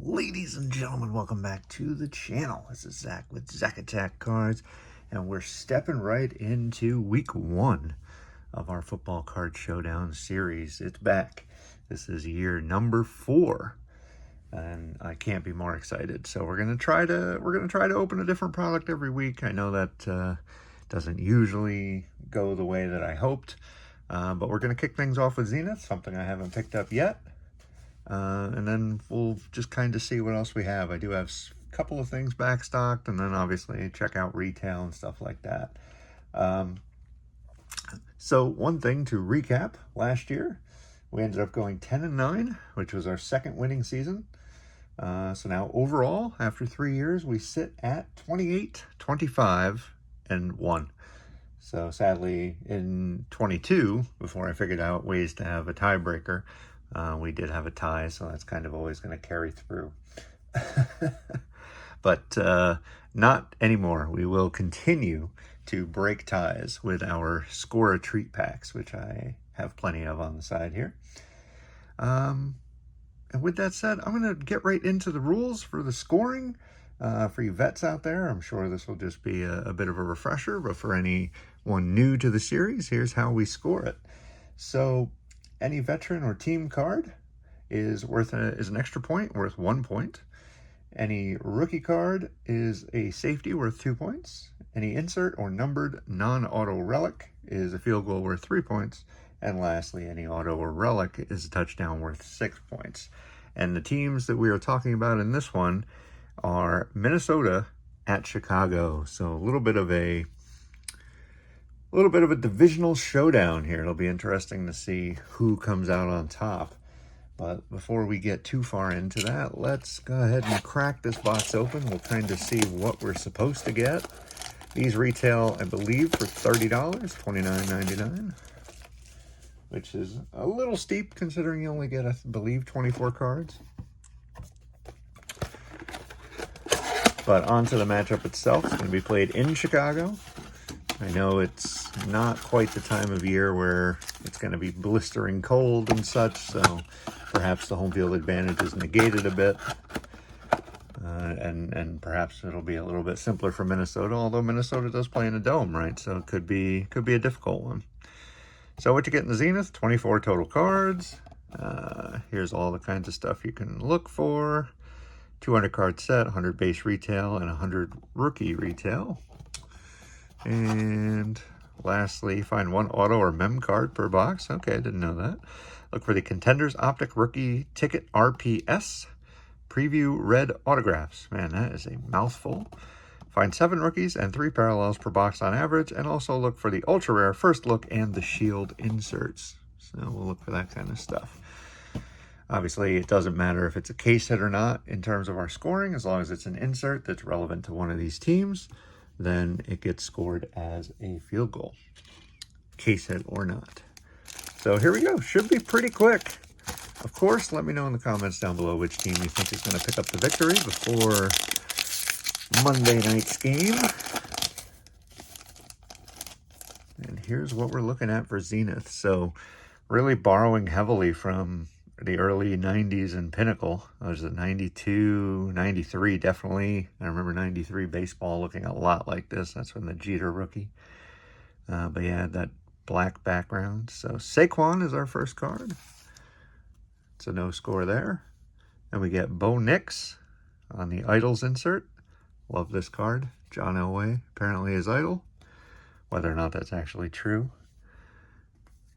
Ladies and gentlemen, welcome back to the channel. This is Zach with Zach Attack Cards, and we're stepping right into week 1 of our Football Card Showdown series. It's back. This is year number 4, and I can't be more excited. So we're gonna try to open a different product every week. I know that doesn't usually go the way that I hoped, but we're gonna kick things off with Zenith, something I haven't picked up yet. And then we'll just kind of see what else we have. I do have a couple of things backstocked, and then obviously check out retail and stuff like that. So one thing to recap, last year we ended up going 10-9, which was our second winning season. So now overall, after 3 years, we sit at 28-25-1. So sadly, in 22, before I figured out ways to have a tiebreaker, we did have a tie, so that's kind of always going to carry through. But not anymore. We will continue to break ties with our Score a Treat packs, which I have plenty of on the side here. And with that said, I'm going to get right into the rules for the scoring. For you vets out there, I'm sure this will just be a bit of a refresher, but for anyone new to the series, here's how we score it. So any veteran or team card is an extra point, worth 1 point. Any rookie card is a safety worth 2 points. Any insert or numbered non-auto relic is a field goal worth 3 points. And lastly, any auto or relic is a touchdown worth 6 points. And the teams that we are talking about in this one are Minnesota at Chicago. So a little bit of a divisional showdown here. It'll be interesting to see who comes out on top. But before we get too far into that, let's go ahead and crack this box open. We'll kind of see what we're supposed to get. These retail, I believe, for $30, $29.99, which is a little steep considering you only get, I believe, 24 cards. But onto the matchup itself. It's going to be played in Chicago. I know it's not quite the time of year where it's going to be blistering cold and such, so perhaps the home field advantage is negated a bit. And perhaps it'll be a little bit simpler for Minnesota, although Minnesota does play in a dome, right? So it could be a difficult one. So what you get in the Zenith, 24 total cards. Here's all the kinds of stuff you can look for. 200 card set, 100 base retail, and 100 rookie retail. And lastly, find 1 auto or mem card per box. Okay, I didn't know that. Look for the Contenders Optic Rookie Ticket RPS Preview Red Autographs. Man, that is a mouthful. Find 7 rookies and 3 parallels per box on average. And also look for the Ultra Rare First Look and the Shield inserts. So we'll look for that kind of stuff. Obviously, it doesn't matter if it's a case hit or not in terms of our scoring. As long as it's an insert that's relevant to one of these teams, then it gets scored as a field goal, case hit or not. So here we go. Should be pretty quick. Of course, let me know in the comments down below which team you think is going to pick up the victory before Monday night's game. And here's what we're looking at for Zenith. So really borrowing heavily from the early 90s and Pinnacle. Was it 92, 93 definitely. I remember 93 baseball looking a lot like this. That's when the Jeter rookie. But yeah, that black background. So Saquon is our first card. It's a no score there. And we get Bo Nix on the Idols insert. Love this card. John Elway apparently is idol. Whether or not that's actually true,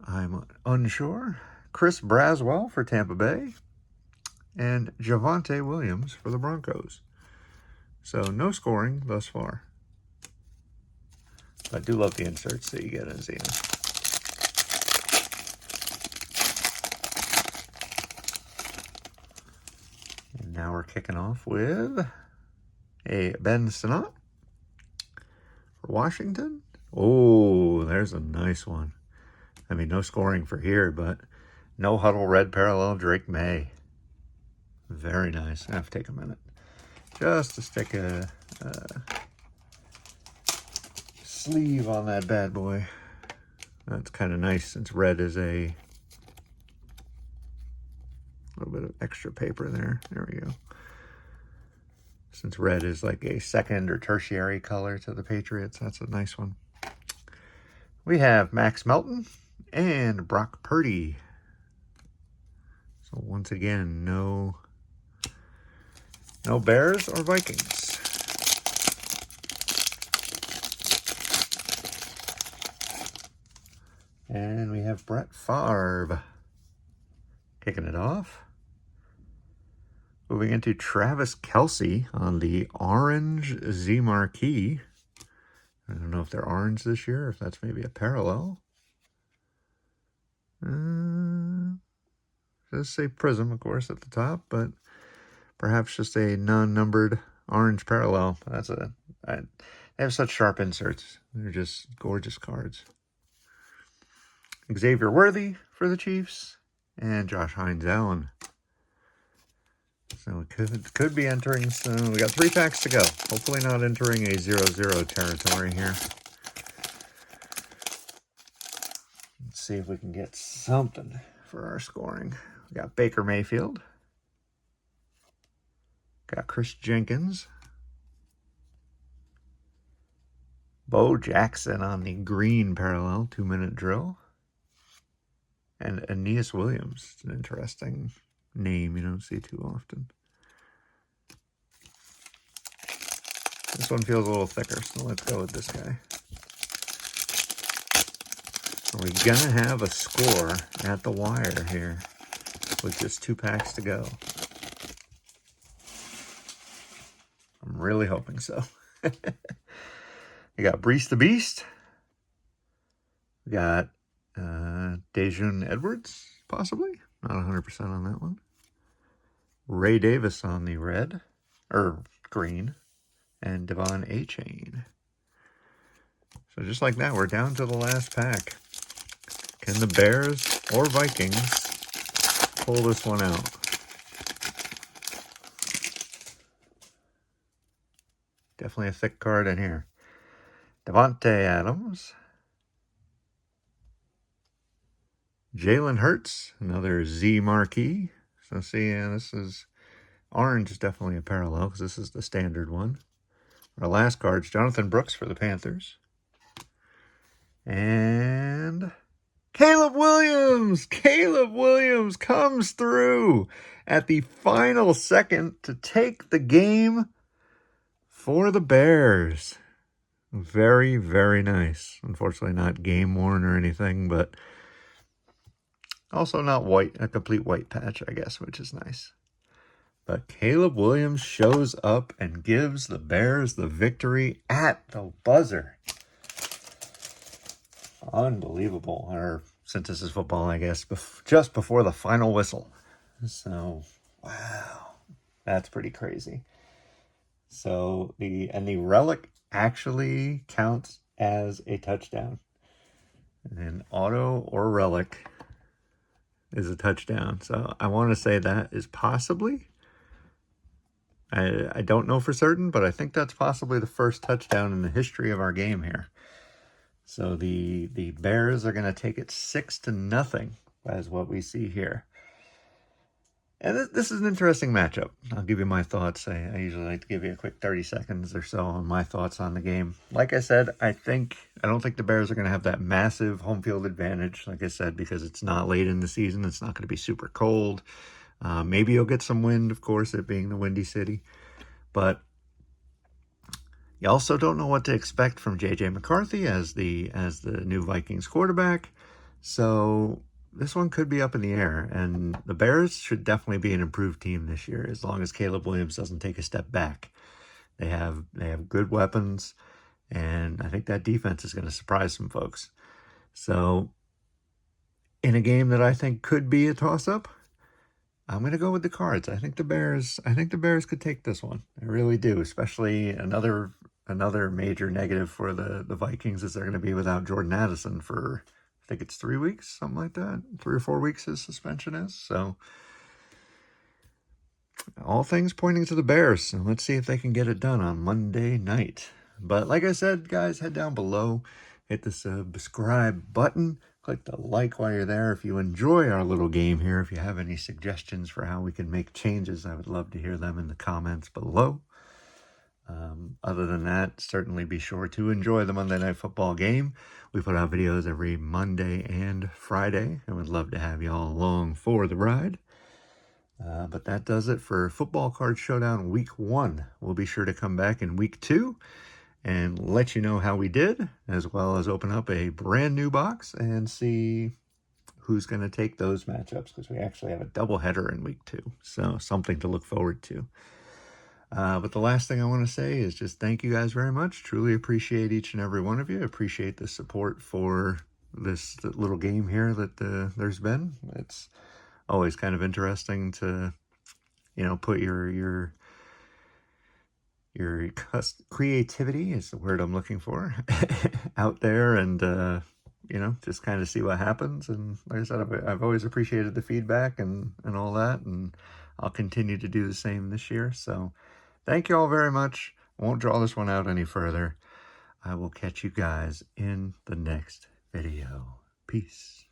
I'm unsure. Chris Braswell for Tampa Bay, and Javonte Williams for the Broncos. So no scoring thus far. I do love the inserts that you get in Zenith. And now we're kicking off with a Ben Sinnott for Washington. Oh, there's a nice one. I mean, no scoring for here, but no huddle red parallel Drake May. Very nice. I have to take a minute just to stick a sleeve on that bad boy. That's kind of nice since red is a little bit of extra paper there. There we go. since red is like a second or tertiary color to the Patriots. That's a nice one. We have Max Melton and Brock Purdy. So once again, no Bears or Vikings. And we have Brett Favre kicking it off. Moving into Travis Kelce on the orange Z marquee. I don't know if they're orange this year, or if that's maybe a parallel. Does say Prism, of course, at the top, but perhaps just a non-numbered orange parallel. They have such sharp inserts. They're just gorgeous cards. Xavier Worthy for the Chiefs, and Josh Hines Allen. So it could be entering soon. We got 3 packs to go. Hopefully not entering a 0-0 territory here. Let's see if we can get something for our scoring. We got Baker Mayfield. Got Chris Jenkins. Bo Jackson on the green parallel 2-minute drill. And Aeneas Williams. It's an interesting name you don't see too often. This one feels a little thicker, so let's go with this guy. Are we gonna have a score at the wire here with just 2 packs to go? I'm really hoping so. We got Brees the Beast. We got Dejun Edwards, possibly. Not 100% on that one. Ray Davis on the red, or green, and Devon A-Chain. So just like that, we're down to the last pack. Can the Bears or Vikings pull this one out? Definitely a thick card in here. Devontae Adams. Jalen Hurts, another Z marquee. So see, this is orange is definitely a parallel because this is the standard one. Our last card's Jonathan Brooks for the Panthers. And Caleb Williams! Caleb Williams comes through at the final second to take the game for the Bears. Very, very nice. Unfortunately not game worn or anything, but also not white, a complete white patch, I guess, which is nice. But Caleb Williams shows up and gives the Bears the victory at the buzzer. Unbelievable. Or since this is football, I guess, just before the final whistle. So, wow. That's pretty crazy. So, the relic actually counts as a touchdown. And auto or relic is a touchdown. So, I want to say that is possibly... I don't know for certain, but I think that's possibly the first touchdown in the history of our game here. So the Bears are going to take it 6-0, as what we see here. And this is an interesting matchup. I'll give you my thoughts. I usually like to give you a quick 30 seconds or so on my thoughts on the game. Like I said, I don't think the Bears are going to have that massive home field advantage, like I said, because it's not late in the season. It's not going to be super cold. Maybe you'll get some wind, of course, it being the Windy City. But you also don't know what to expect from J.J. McCarthy as the new Vikings quarterback. So this one could be up in the air. And the Bears should definitely be an improved team this year, as long as Caleb Williams doesn't take a step back. They have good weapons, and I think that defense is going to surprise some folks. So in a game that I think could be a toss-up, I'm going to go with the Cards. I think the Bears could take this one. I really do, especially another major negative for the Vikings is they're going to be without Jordan Addison for, I think it's 3 weeks, something like that. 3 or 4 weeks his suspension is. So all things pointing to the Bears. So let's see if they can get it done on Monday night. But like I said, guys, head down below, hit the subscribe button. Click the like while you're there. If you enjoy our little game here, if you have any suggestions for how we can make changes, I would love to hear them in the comments below. Other than that, certainly be sure to enjoy the Monday Night Football game. We put out videos every Monday and Friday, and would love to have you all along for the ride. But that does it for Football Card Showdown Week 1. We'll be sure to come back in Week 2 and let you know how we did, as well as open up a brand new box and see who's going to take those matchups, because we actually have a doubleheader in Week 2, so something to look forward to. But the last thing I want to say is just thank you guys very much. Truly appreciate each and every one of you. Appreciate the support for this little game here that there's been. It's always kind of interesting to, put your creativity is the word I'm looking for out there, and just kind of see what happens. And like I said, I've always appreciated the feedback and all that, and I'll continue to do the same this year. So thank you all very much. I won't draw this one out any further. I will catch you guys in the next video. Peace.